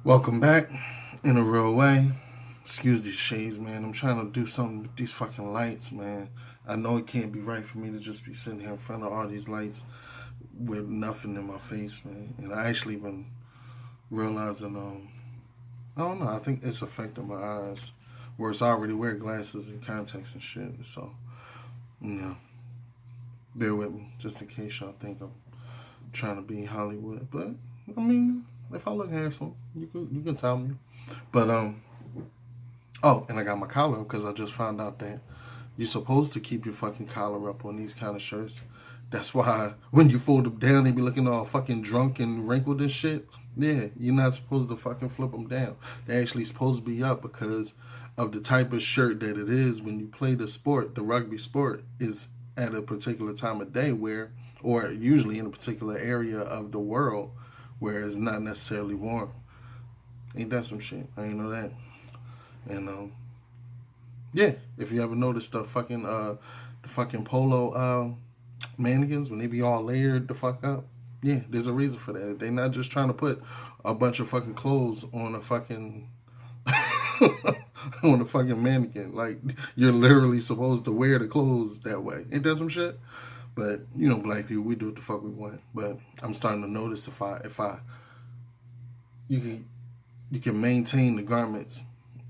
Welcome back in a real way. Excuse these shades, man. I'm trying to do something with these fucking lights, man. I know it can't be right for me to just be sitting here in front of all these lights with nothing in my face, man. And I actually been realizing, I don't know, I think it's affecting my eyes. Whereas I already wear glasses and contacts and shit. So, bear with me just in case y'all think I'm trying to be Hollywood. But, I mean, if I look handsome, you can tell me. But oh, and I got my collar up because I just found out that you're supposed to keep your fucking collar up on these kind of shirts. That's why when you fold them down, they be looking all fucking drunk and wrinkled and shit. Yeah, you're not supposed to fucking flip them down. They're actually supposed to be up because of the type of shirt that it is when you play the sport. The rugby sport is at a particular time of day where, or usually in a particular area of the world where it's not necessarily warm. Ain't that some shit? I ain't know that. And yeah, if you ever noticed the fucking polo mannequins when they be all layered the fuck up, yeah, there's a reason for that. They not just trying to put a bunch of fucking clothes on a fucking on a fucking mannequin. Like you're literally supposed to wear the clothes that way. Ain't that some shit? But you know, black people, we do what the fuck we want. But I'm starting to notice if I you can maintain the garments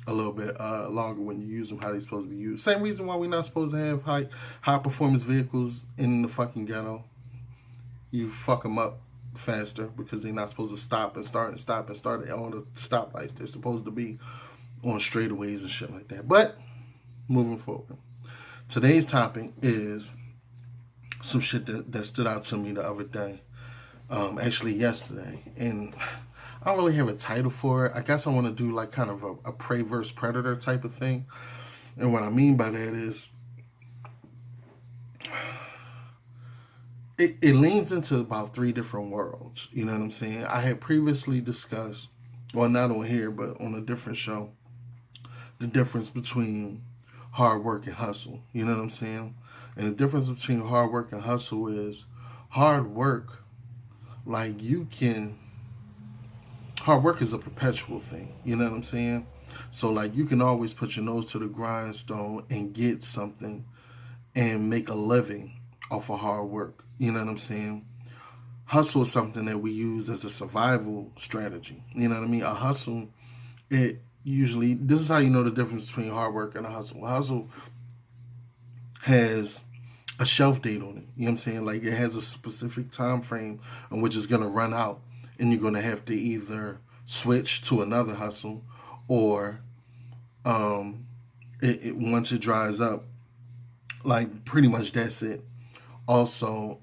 a little bit longer when you use them how they're supposed to be used. Same reason why we're not supposed to have high performance vehicles in the fucking ghetto. You fuck them up faster because they're not supposed to stop and start and stop and start at all the stoplights. They're supposed to be on straightaways and shit like that. But moving forward, today's topic is some shit that stood out to me the other day. Actually yesterday, and I don't really have a title for it. I guess I want to do like kind of a prey versus predator type of thing. And what I mean by that is it leans into about three different worlds. You know what I'm saying? I had previously discussed, well, not on here, but on a different show, the difference between hard work and hustle. You know what I'm saying? And the difference between hard work and hustle is hard work, like hard work is a perpetual thing. You know what I'm saying? So like you can always put your nose to the grindstone and get something and make a living off of hard work. You know what I'm saying? Hustle is something that we use as a survival strategy. You know what I mean? A hustle, it usually, this is how you know the difference between hard work and a hustle. A hustle has a shelf date on it. You know what I'm saying? Like it has a specific time frame in which it's going to run out. And you're going to have to either switch to another hustle or once it dries up, like pretty much that's it. Also,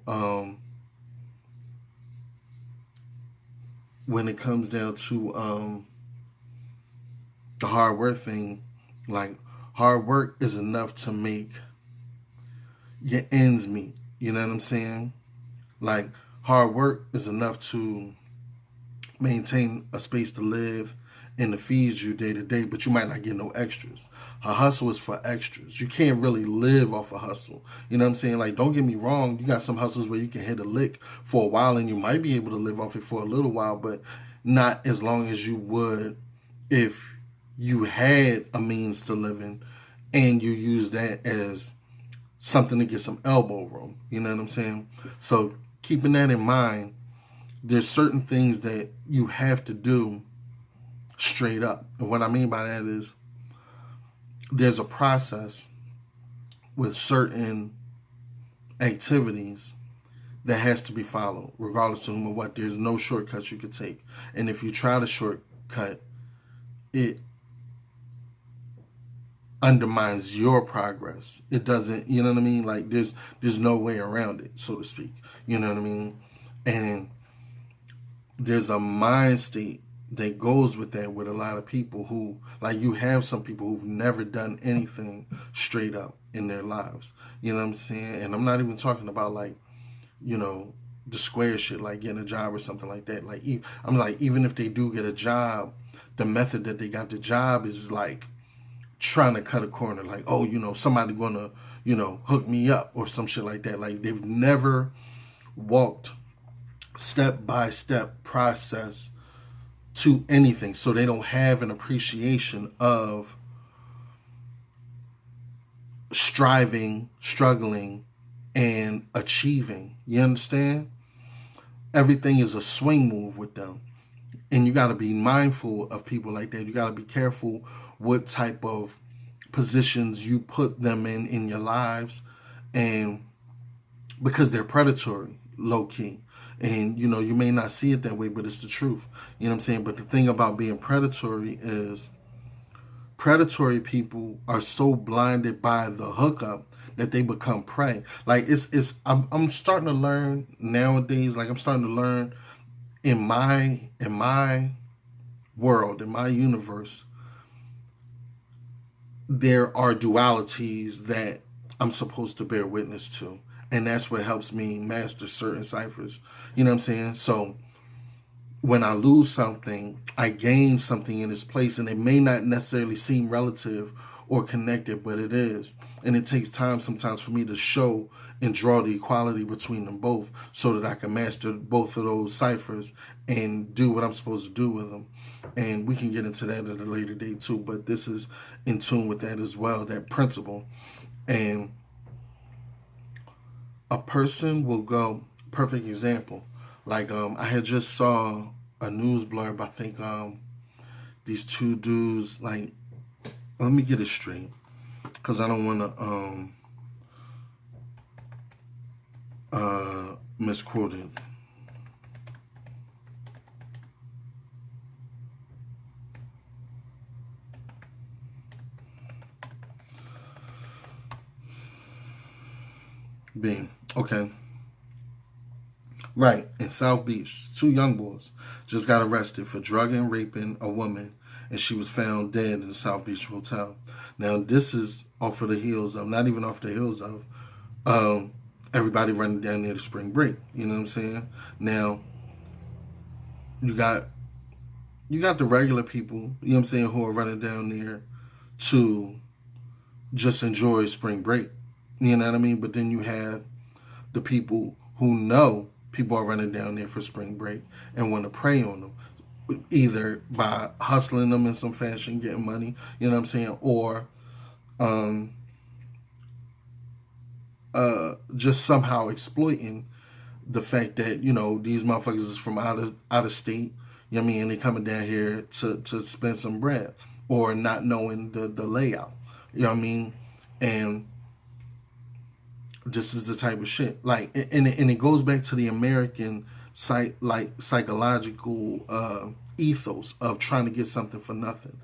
when it comes down to the hard work thing, like hard work is enough to make your ends meet. You know what I'm saying? Like hard work is enough to maintain a space to live and to feed you day to day, but you might not get no extras. A hustle is for extras. You can't really live off a hustle. You know what I'm saying? Like, don't get me wrong. You got some hustles where you can hit a lick for a while and you might be able to live off it for a little while, but not as long as you would if you had a means to living and you use that as something to get some elbow room. You know what I'm saying? So keeping that in mind, there's certain things that you have to do straight up. And what I mean by that is there's a process with certain activities that has to be followed, regardless of what. There's no shortcuts you could take. And if you try to shortcut, it undermines your progress. It doesn't, you know what I mean? Like there's no way around it, so to speak. You know what I mean? And there's a mind state that goes with that with a lot of people who, like you have some people who've never done anything straight up in their lives. You know what I'm saying? And I'm not even talking about like, you know, the square shit, like getting a job or something like that. Like, I'm like, even if they do get a job, the method that they got the job is like trying to cut a corner. Like, oh, you know, somebody gonna, you know, hook me up or some shit like that. Like they've never walked step-by-step process to anything. So they don't have an appreciation of striving, struggling, and achieving. You understand? Everything is a swing move with them. And you got to be mindful of people like that. You got to be careful what type of positions you put them in your lives, and because they're predatory, low key. And you may not see it that way, but it's the truth. You know what I'm saying? But the thing about being predatory is predatory people are so blinded by the hookup that they become prey. Like I'm starting to learn nowadays, like I'm starting to learn in my world, in my universe, there are dualities that I'm supposed to bear witness to. And that's what helps me master certain ciphers. You know what I'm saying? So when I lose something, I gain something in its place, and it may not necessarily seem relative or connected, but it is. And it takes time sometimes for me to show and draw the equality between them both so that I can master both of those ciphers and do what I'm supposed to do with them. And we can get into that at a later date too, but this is in tune with that as well, that principle. And a person will go, perfect example, like I had just saw a news blurb. I think these two dudes, like, let me get it straight because I don't want to misquote it. Being okay. Right, in South Beach, two young boys just got arrested for drugging and raping a woman, and she was found dead in the South Beach hotel. Now, this is off of the heels of, not even off the heels of, everybody running down there to spring break. You know what I'm saying? Now, you got the regular people, you know what I'm saying, who are running down there to just enjoy spring break. You know what I mean? But then you have the people who know people are running down there for spring break and want to prey on them, either by hustling them in some fashion, getting money, you know what I'm saying, or just somehow exploiting the fact that these motherfuckers is from out of state. You know what I mean? And they coming down here to spend some bread, or not knowing the layout. You know what I mean? And this is the type of shit, like, and it goes back to the American psychological ethos of trying to get something for nothing.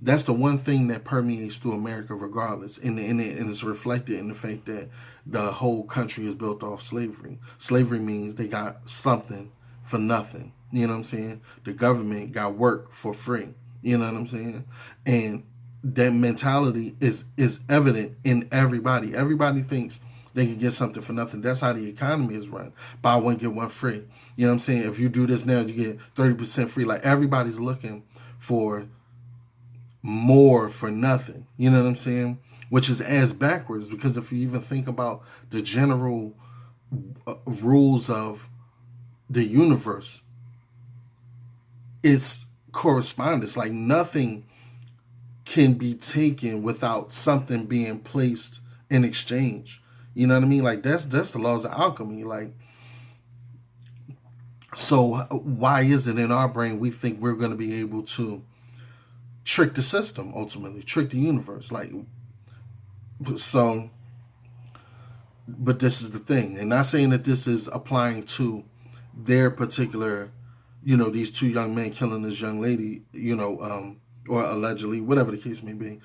That's the one thing that permeates through America, regardless, and it's reflected in the fact that the whole country is built off slavery. Slavery means they got something for nothing. You know what I'm saying? The government got work for free. You know what I'm saying? And that mentality is evident in everybody. Everybody thinks they can get something for nothing. That's how the economy is run. Buy one, get one free. You know what I'm saying? If you do this now, you get 30% free. Like, everybody's looking for more for nothing. You know what I'm saying? Which is as backwards, because if you even think about the general rules of the universe, it's correspondence. Like, nothing can be taken without something being placed in exchange. You know what I mean? Like, that's the laws of alchemy. Like, so why is it in our brain we think we're going to be able to trick the system, ultimately trick the universe? Like, so, but this is the thing, and not saying that this is applying to their particular, these two young men killing this young lady, or allegedly, whatever the case may be,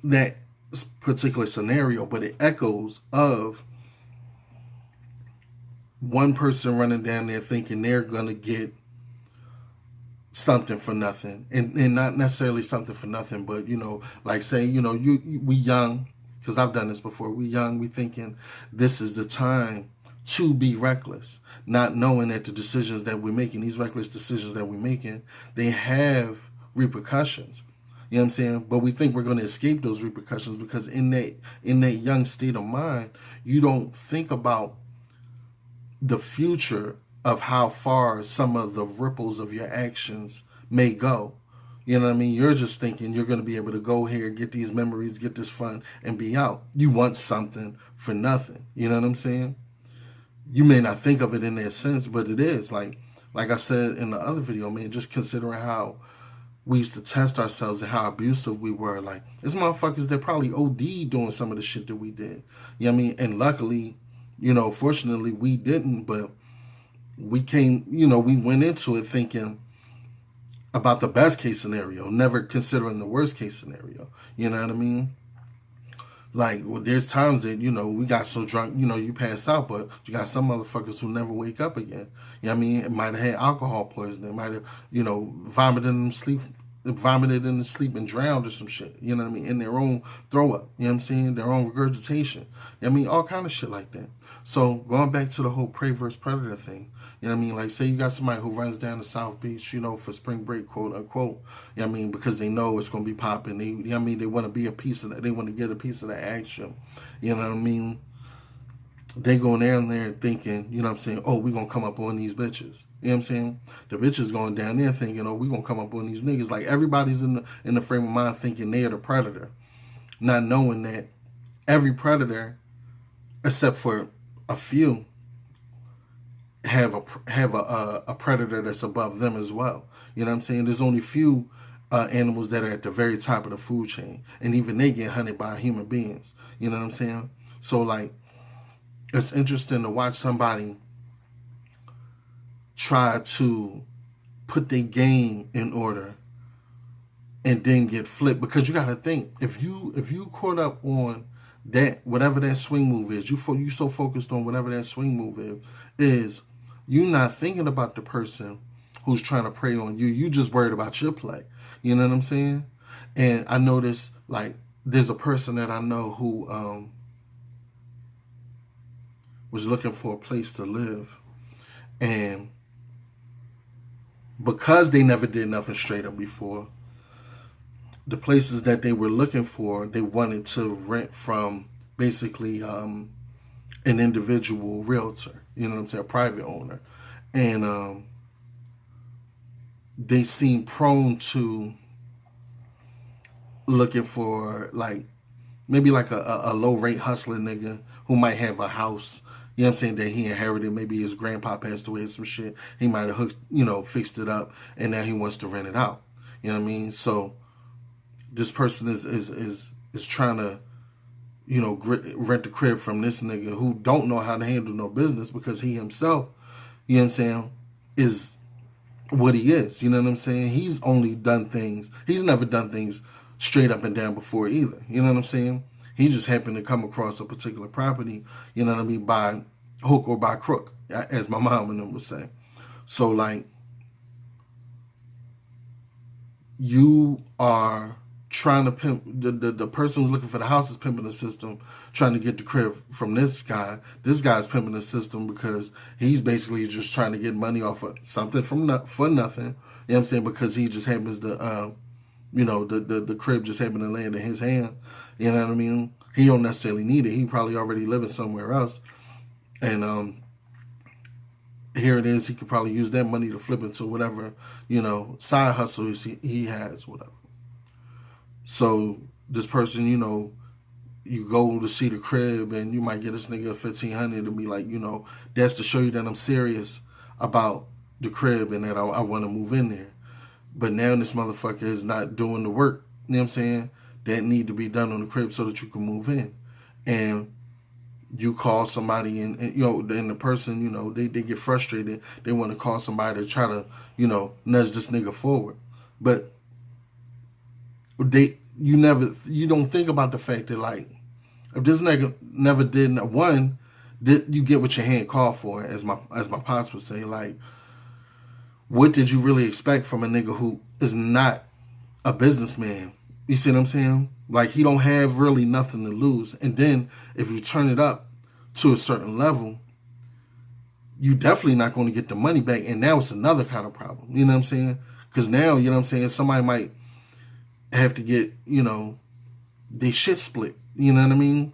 that particular scenario, but it echoes of one person running down there thinking they're gonna get something for nothing, and not necessarily something for nothing, but like, say, we young, because I've done this before. We young, we thinking this is the time to be reckless, not knowing that the decisions that we're making, these reckless decisions that we're making, they have repercussions. You know what I'm saying? But we think we're going to escape those repercussions because in that young state of mind, you don't think about the future of how far some of the ripples of your actions may go. You know what I mean? You're just thinking you're going to be able to go here, get these memories, get this fun, and be out. You want something for nothing. You know what I'm saying? You may not think of it in that sense, but it is. Like I said in the other video, man, just considering how we used to test ourselves and how abusive we were. Like, there's motherfuckers that probably OD doing some of the shit that we did. You know what I mean? And luckily, fortunately we didn't, but we we went into it thinking about the best case scenario, never considering the worst case scenario. You know what I mean? Like, well, there's times that, we got so drunk, you pass out, but you got some motherfuckers who never wake up again. You know what I mean? It might have had alcohol poisoning. It might have, vomited in the sleep and drowned or some shit. You know what I mean? In their own throw up. You know what I'm saying? Their own regurgitation. You know what I mean? All kind of shit like that. So going back to the whole prey versus predator thing, you know what I mean? Like, say you got somebody who runs down to South Beach, for spring break, quote unquote. You know what I mean? Because they know it's going to be popping. You know what I mean? They want to be a piece of that. They want to get a piece of that action. You know what I mean? They going down there thinking, you know what I'm saying, oh, we going to come up on these bitches. You know what I'm saying? The bitches going down there thinking, oh, we going to come up on these niggas. Like, everybody's in the frame of mind thinking they're the predator, not knowing that every predator, except for a few, have a predator that's above them as well. You know what I'm saying? There's only few animals that are at the very top of the food chain, and even they get hunted by human beings. You know what I'm saying? So, like, it's interesting to watch somebody try to put their game in order and then get flipped, because you got to think, if you caught up on that, whatever that swing move is, you so focused on whatever that swing move is, you not thinking about the person who's trying to prey on you. You just worried about your play. You know what I'm saying? And I noticed, like, there's a person that I know who was looking for a place to live, and because they never did nothing straight up before, the places that they were looking for, they wanted to rent from basically an individual realtor, you know what I'm saying, a private owner. And they seem prone to looking for, like, maybe like a low rate hustler nigga who might have a house, you know what I'm saying, that he inherited. Maybe his grandpa passed away or some shit. He might have fixed it up, and now he wants to rent it out. You know what I mean? So this person is trying to, rent the crib from this nigga who don't know how to handle no business, because he himself, you know what I'm saying, is what he is. You know what I'm saying? He's never done things straight up and down before either. You know what I'm saying? He just happened to come across a particular property, you know what I mean, by hook or by crook, as my mom and them would say. So, like, you are trying to pimp, the person who's looking for the house is pimping the system, trying to get the crib from this guy. This guy's pimping the system because he's basically just trying to get money off of something for nothing. You know what I'm saying? Because he just happens to, the crib just happened to land in his hand. You know what I mean? He don't necessarily need it. He probably already living somewhere else. And here it is. He could probably use that money to flip into whatever, side hustle he has, whatever. So this person, you go to see the crib and you might get this nigga $1,500 and be like, that's to show you that I'm serious about the crib and that I want to move in there. But now this motherfucker is not doing the work, you know what I'm saying, that need to be done on the crib so that you can move in. And you call somebody and the person, they get frustrated. They want to call somebody to try to, nudge this nigga forward. But you don't think about the fact that, like, if this nigga never did one, you get what your hand called for, as my pops would say. Like, what did you really expect from a nigga who is not a businessman? You see what I'm saying? Like, he don't have really nothing to lose. And then if you turn it up to a certain level, you definitely not going to get the money back. And now it's another kind of problem. You know what I'm saying? Because now, you know what I'm saying, somebody might have to get, they shit split. You know what I mean?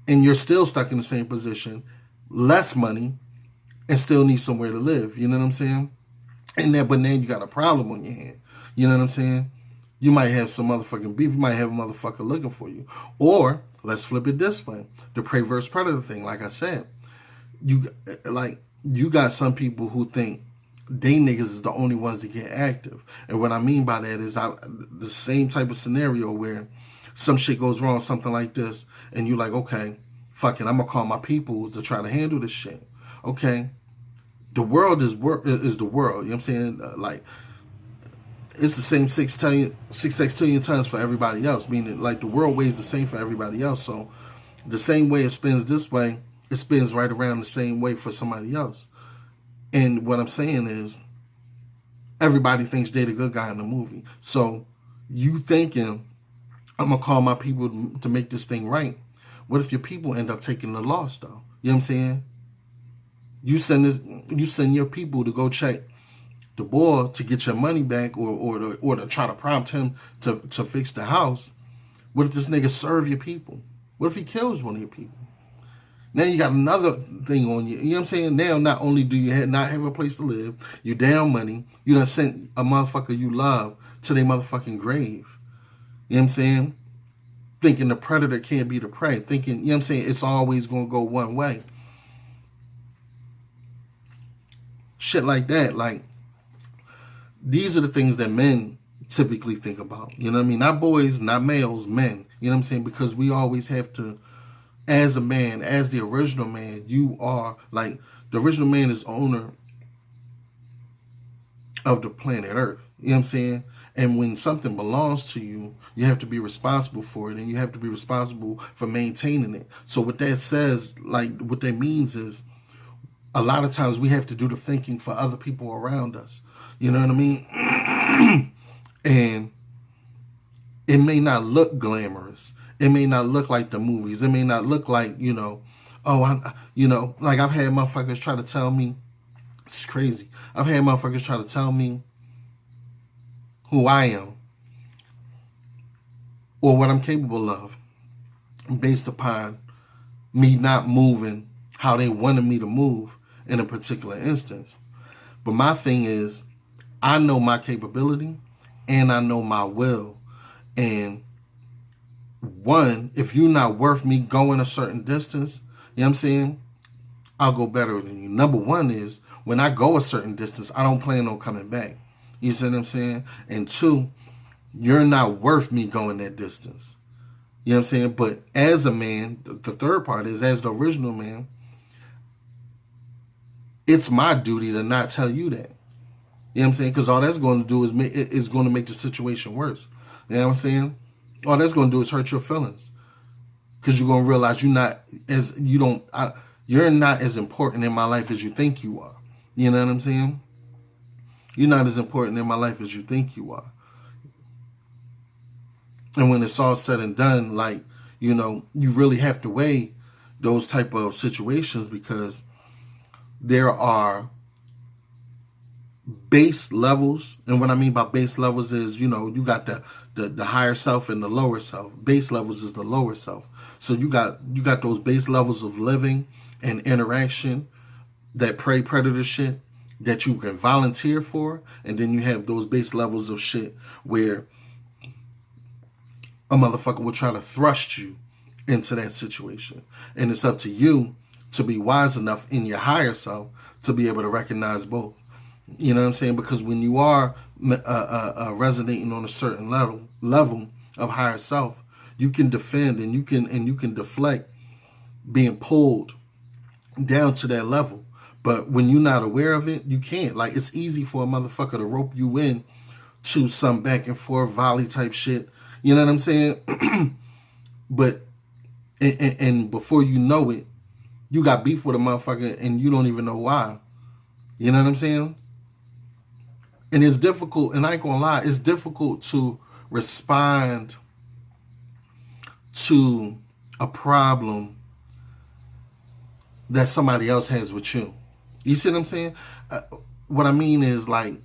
And you're still stuck in the same position, less money, and still need somewhere to live. You know what I'm saying? And then, but then you got a problem on your hand. You know what I'm saying? You might have some motherfucking beef. You might have a motherfucker looking for you. Or let's flip it this way: the prey versus predator thing. Like I said, you got some people who think they niggas is the only ones that get active. And what I mean by that is the same type of scenario where some shit goes wrong, something like this, and you like, okay, fuck it, I'm gonna call my people to try to handle this shit. Okay, the world is the world. You know what I'm saying? Like, it's the same 6 sextillion tons for everybody else. Meaning, like, the world weighs the same for everybody else. So, the same way it spins this way, it spins right around the same way for somebody else. And what I'm saying is, everybody thinks they're the good guy in the movie. So, you thinking, I'm going to call my people to make this thing right. What if your people end up taking the loss, though? You know what I'm saying? You send your people to go check the boy to get your money back, or to try to prompt him to fix the house. What if this nigga serve your people? What if he kills one of your people? Now you got another thing on you. You know what I'm saying? Now not only do you not have a place to live, you down money, you done sent a motherfucker you love to their motherfucking grave. You know what I'm saying? Thinking the predator can't be the prey. Thinking, you know what I'm saying, it's always going to go one way. Shit like that. Like, these are the things that men typically think about. You know what I mean? Not boys, not males, men. You know what I'm saying? Because we always have to, as a man, as the original man, you are, like, the original man is owner of the planet Earth. You know what I'm saying? And when something belongs to you, you have to be responsible for it, and you have to be responsible for maintaining it. So what that says, like, what that means is, a lot of times we have to do the thinking for other people around us. You know what I mean? And it may not look glamorous. It may not look like the movies. It may not look like, like, I've had motherfuckers try to tell me, it's crazy. I've had motherfuckers try to tell me who I am or what I'm capable of based upon me not moving how they wanted me to move in a particular instance. But my thing is, I know my capability and I know my will. And one, if you're not worth me going a certain distance, you know what I'm saying, I'll go better than you. Number one is, when I go a certain distance, I don't plan on coming back. You see what I'm saying? And two, you're not worth me going that distance. You know what I'm saying? But as a man, the third part is, as the original man, it's my duty to not tell you that. You know what I'm saying? Because all that's going to do is going to make the situation worse. You know what I'm saying? All that's going to do is hurt your feelings. Because you're going to realize you're not as important in my life as you think you are. You know what I'm saying? You're not as important in my life as you think you are. And when it's all said and done, like, you really have to weigh those type of situations, because there are base levels. And what I mean by base levels is, you got the higher self and the lower self. Base levels is the lower self. So you got those base levels of living and interaction, that prey predator shit that you can volunteer for. And then you have those base levels of shit where a motherfucker will try to thrust you into that situation. And it's up to you to be wise enough in your higher self to be able to recognize both. You know what I'm saying? Because when you are resonating on a certain level of higher self, you can defend and you can deflect being pulled down to that level. But when you're not aware of it, you can't. Like, it's easy for a motherfucker to rope you in to some back and forth volley type shit. You know what I'm saying? But and before you know it, you got beef with a motherfucker and you don't even know why. You know what I'm saying? And it's difficult, and I ain't gonna lie, it's difficult to respond to a problem that somebody else has with you. You see what I'm saying? What I mean is, like,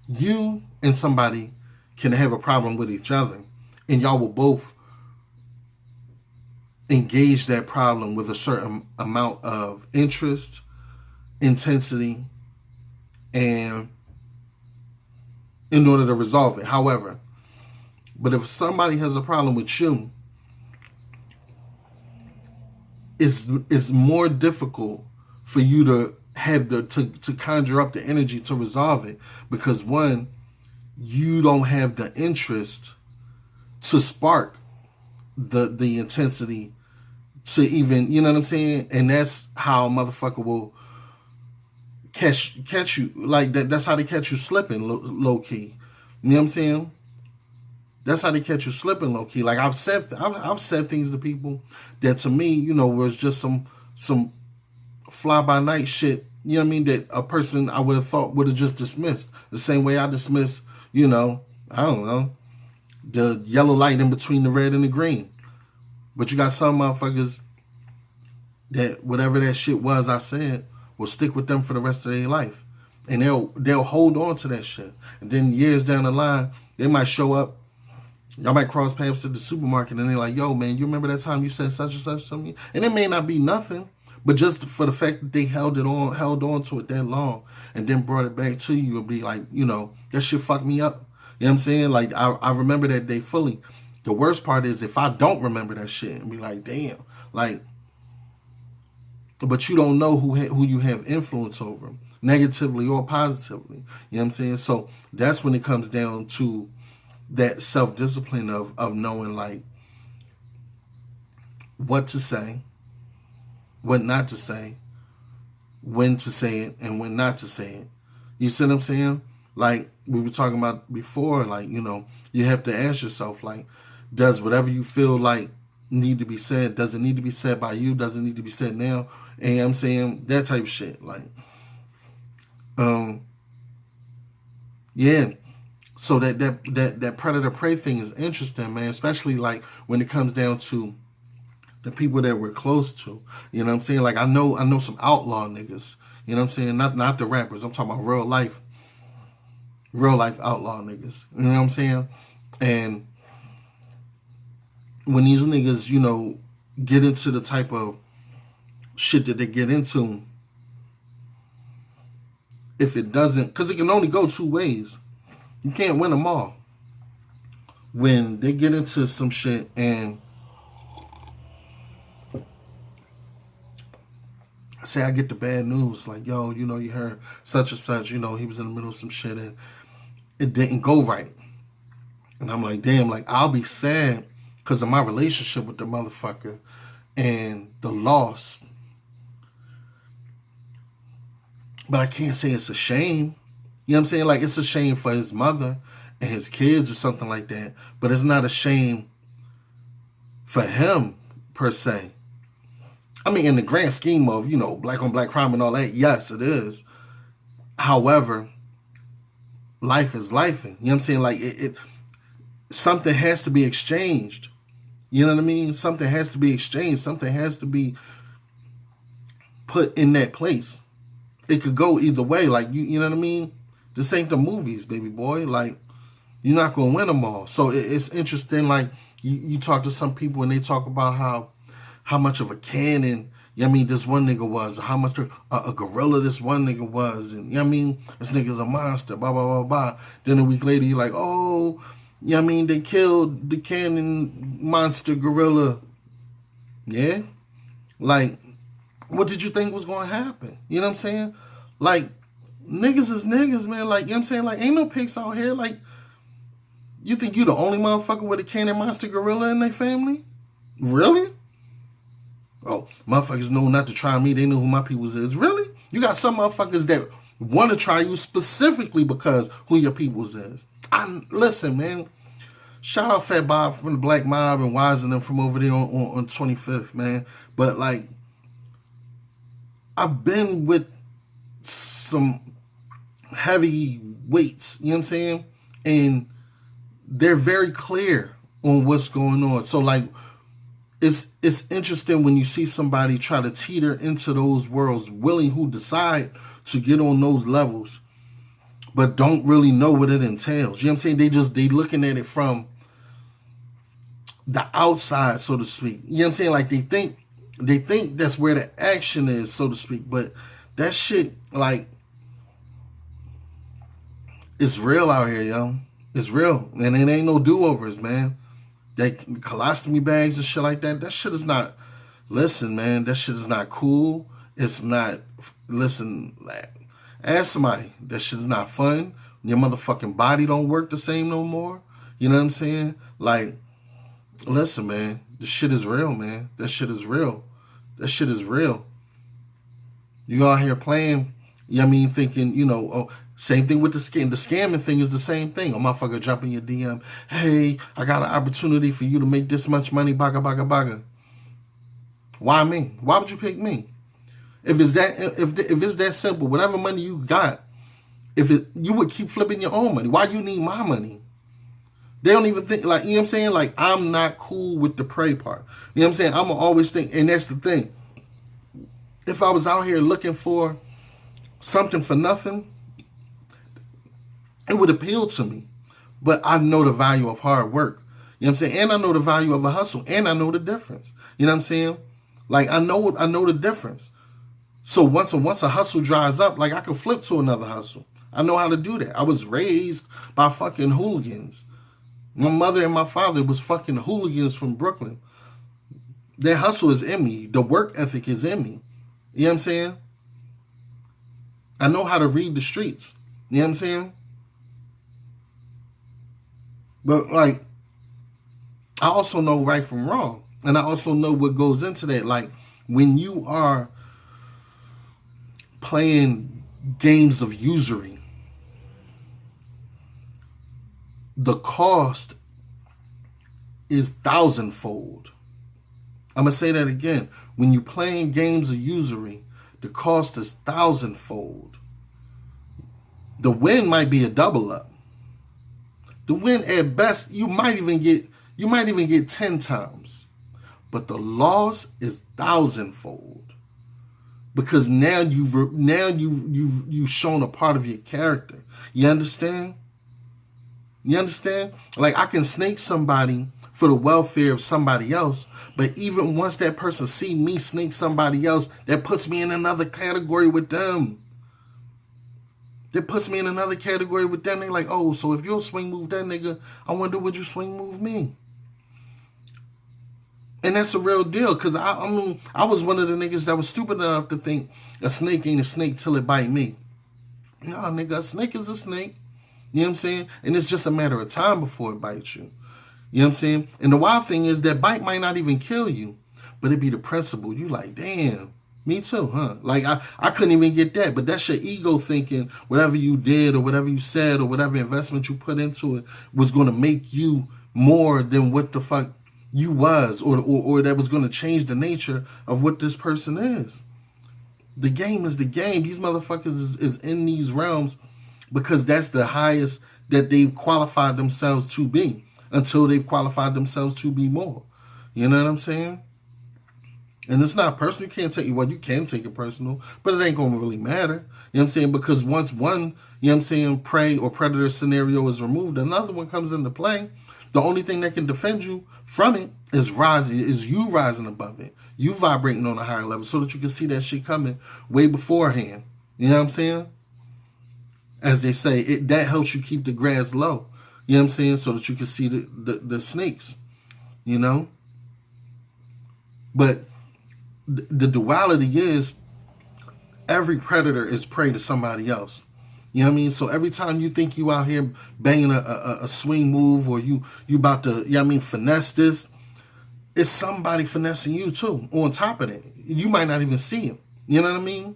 you and somebody can have a problem with each other, and y'all will both engage that problem with a certain amount of interest intensity, and in order to resolve it. However, but if somebody has a problem with you, it's more difficult for you to have to conjure up the energy to resolve it, because one, you don't have the interest to spark the intensity to even, you know what I'm saying? And that's how a motherfucker will catch you like that. That's how they catch you slipping low key. You know what I'm saying? That's how they catch you slipping low key. Like I've said things to people that to me, you know, was just some fly by night shit. You know what I mean? That a person I would have thought would have just dismissed the same way I dismiss, you know, I don't know, the yellow light in between the red and the green. But you got some motherfuckers that whatever that shit was I said will stick with them for the rest of their life, and they'll hold on to that shit. And then years down the line, they might show up. Y'all might cross paths at the supermarket, and they're like, "Yo, man, you remember that time you said such and such to me?" And it may not be nothing, but just for the fact that they held on to it that long, and then brought it back to you, and be like, you know, that shit fucked me up. You know what I'm saying? Like I remember that day fully. The worst part is if I don't remember that shit and be like, damn, like, but you don't know who you have influence over, negatively or positively. You know what I'm saying? So that's when it comes down to that self-discipline of knowing like what to say, what not to say, when to say it, and when not to say it. You see what I'm saying? Like we were talking about before, like, you know, you have to ask yourself, like, does whatever you feel like need to be said, does it need to be said by you? Does it need to be said now? And I'm saying that type of shit. Like, yeah. So that predator prey thing is interesting, man. Especially like when it comes down to the people that we're close to. You know what I'm saying? Like I know some outlaw niggas. You know what I'm saying? Not the rappers. I'm talking about real life outlaw niggas. You know what I'm saying? And when these niggas, you know, get into the type of shit that they get into, if it doesn't, because it can only go two ways. You can't win them all. When they get into some shit and say I get the bad news, like, yo, you know, you heard such and such, you know, he was in the middle of some shit and it didn't go right. And I'm like, damn, like, I'll be sad because of my relationship with the motherfucker and the loss. But I can't say it's a shame. You know what I'm saying? Like, it's a shame for his mother and his kids or something like that. But it's not a shame for him, per se. I mean, in the grand scheme of, you know, black on black crime and all that, yes, it is. However, life is life. You know what I'm saying? Like, something has to be exchanged. You know what I mean? Something has to be exchanged. Something has to be put in that place. It could go either way. Like, you know what I mean? This ain't the movies, baby boy. Like, you're not going to win them all. So it's interesting. Like, you talk to some people and they talk about how much of a cannon, you know what I mean, this one nigga was, how much a gorilla this one nigga was, and you know what I mean, this nigga's a monster, blah, blah, blah, blah. Then a week later, you're like, oh, you know what I mean, they killed the cannon monster gorilla. Yeah? Like, what did you think was going to happen? You know what I'm saying? Like, niggas is niggas, man. Like, you know what I'm saying? Like, ain't no pigs out here. Like, you think you the only motherfucker with a cannon monster gorilla in their family? Really? Oh, motherfuckers know not to try me. They know who my peoples is. Really? You got some motherfuckers that want to try you specifically because who your peoples is. Listen, man. Shout out Fat Bob from the Black Mob and Wise and them from over there on 25th, man. But, like, I've been with some heavy weights, you know what I'm saying? And they're very clear on what's going on. So, like, it's interesting when you see somebody try to teeter into those worlds, who decide to get on those levels, but don't really know what it entails. You know what I'm saying? They looking at it from the outside, so to speak. You know what I'm saying? Like, they think that's where the action is, so to speak, but That shit, like, it's real out here, yo. It's real. And it ain't no do-overs, man. That colostomy bags and shit like that, that shit is not, listen, man, that shit is not cool. It's not, listen, like, ask somebody. That shit is not fun. Your motherfucking body don't work the same no more. You know what I'm saying? Like, listen, man, this shit is real, man. That shit is real. That shit is real. You out here playing, you know what I mean, thinking, you know, oh, same thing with the scam. The scamming thing is the same thing. A motherfucker jumping your DM. Hey, I got an opportunity for you to make this much money. Baga, baga, baga. Why me? Why would you pick me? If it's that simple, whatever money you got, you would keep flipping your own money. Why you need my money? They don't even think, like, you know what I'm saying? Like, I'm not cool with the pray part. You know what I'm saying? I'm going to always think, and that's the thing. If I was out here looking for something for nothing, it would appeal to me. But I know the value of hard work. You know what I'm saying? And I know the value of a hustle. And I know the difference. You know what I'm saying? Like, I know the difference. So once a hustle dries up, like, I can flip to another hustle. I know how to do that. I was raised by fucking hooligans. My mother and my father was fucking hooligans from Brooklyn. Their hustle is in me. The work ethic is in me. You know what I'm saying? I know how to read the streets. You know what I'm saying? But, like, I also know right from wrong. And I also know what goes into that. Like, when you are playing games of usury, the cost is thousandfold. I'm going to say that again. When you're playing games of usury, the cost is thousandfold. The win might be a double up. The win at best, you might even get 10 times. But the loss is thousandfold. Because now you've shown a part of your character. You understand? You understand? Like, I can snake somebody for the welfare of somebody else, but even once that person see me snake somebody else, that puts me in another category with them. That puts me in another category with them. They like, oh, so if you'll swing move that nigga, I wonder would you swing move me? And that's a real deal, because I mean, I was one of the niggas that was stupid enough to think a snake ain't a snake till it bite me. No, nigga, a snake is a snake. You know what I'm saying? And it's just a matter of time before it bites you. You know what I'm saying? And the wild thing is that bite might not even kill you, but it be the principle. You like, damn, me too, huh? Like, I couldn't even get that, but that's your ego thinking whatever you did or whatever you said or whatever investment you put into it was going to make you more than what the fuck you was, or that was going to change the nature of what this person is. The game is the game. These motherfuckers is in these realms because that's the highest that they've qualified themselves to be, until they've qualified themselves to be more. You know what I'm saying? And it's not personal. You can't take it. Well, you can take it personal, but it ain't going to really matter. You know what I'm saying? Because once one, you know what I'm saying, prey or predator scenario is removed, another one comes into play. The only thing that can defend you from it is you rising above it. You vibrating on a higher level so that you can see that shit coming way beforehand. You know what I'm saying? As they say, that helps you keep the grass low. You know what I'm saying? So that you can see the snakes. You know? But the duality is every predator is prey to somebody else. You know what I mean? So every time you think you out here banging a swing move, or you about to, you know what I mean, finesse this, it's somebody finessing you too. On top of that, you might not even see it. You know what I mean?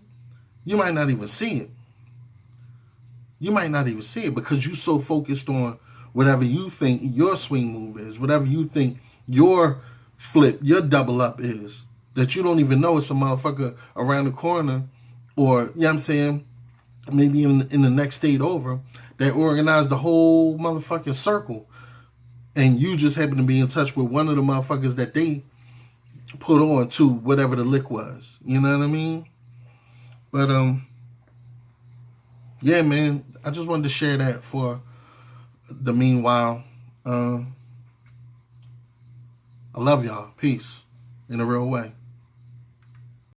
You might not even see it. You might not even see it because you so focused on whatever you think your swing move is, whatever you think your flip, your double up is, that you don't even know it's a motherfucker around the corner, or, you know what I'm saying, maybe in the next state over, that organized the whole motherfucking circle, and you just happen to be in touch with one of the motherfuckers that they put on to whatever the lick was. You know what I mean? But yeah, man, I just wanted to share that for the meanwhile. I love y'all. Peace in a real way.